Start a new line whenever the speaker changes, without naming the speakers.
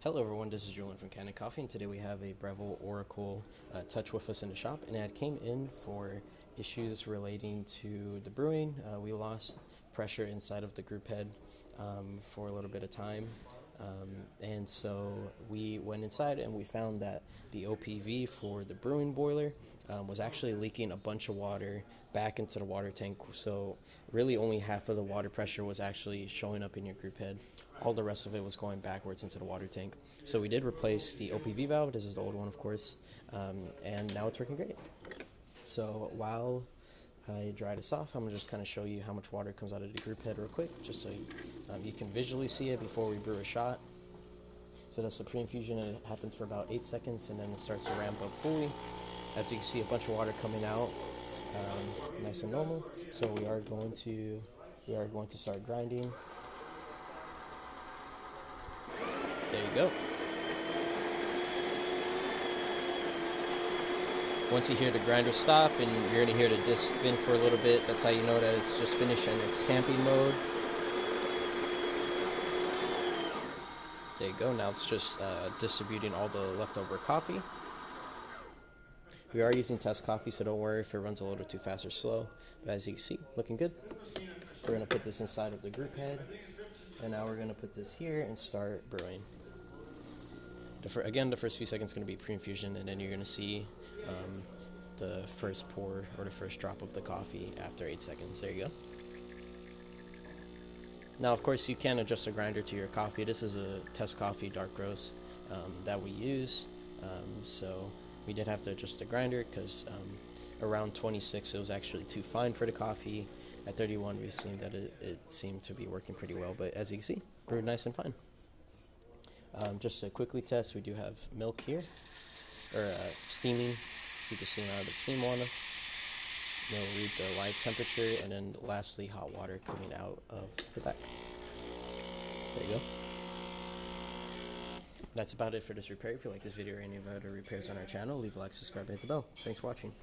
Hello everyone, this is Julian from Kanen Coffee, and today we have a Breville Oracle touch with us in the shop, and it came in for issues relating to the brewing. We lost pressure inside of the group head for a little bit of time, and so we went inside and we found that the OPV for the brewing boiler was actually leaking a bunch of water back into the water tank. So really only half of the water pressure was actually showing up in your group head. All the rest of it was going backwards into the water tank. So we did replace the OPV valve. This is the old one, of course, and now it's working great. So while I dry this off, I'm going to just kind of show you how much water comes out of the group head real quick, just so you can visually see it before we brew a shot. So that's the pre-infusion, and it happens for about 8 seconds, and then it starts to ramp up fully. As you can see, a bunch of water coming out, nice and normal. So we are going to start grinding. There you go. Once you hear the grinder stop and you're going to hear the disc spin for a little bit, that's how you know that it's just finished and it's stamping mode. There you go. Now it's just distributing all the leftover coffee. We are using test coffee, so don't worry if it runs a little too fast or slow. But as you can see, looking good. We're going to put this inside of the group head, and now we're going to put this here and start brewing. Again, the first few seconds is going to be pre-infusion, and then you're going to see the first pour or the first drop of the coffee after 8 seconds. There you go. Now, of course, you can adjust the grinder to your coffee. This is a test coffee dark roast that we use, so we did have to adjust the grinder because around 26 it was actually too fine for the coffee. At 31 we've seen that it seemed to be working pretty well, but as you can see, brewed nice and fine. Just to quickly test, we do have milk here, or steaming. You can see now the steam on it. You'll read the live temperature, and then lastly, hot water coming out of the back. There you go. That's about it for this repair. If you like this video or any of our other repairs on our channel, leave a like, subscribe, and hit the bell. Thanks for watching.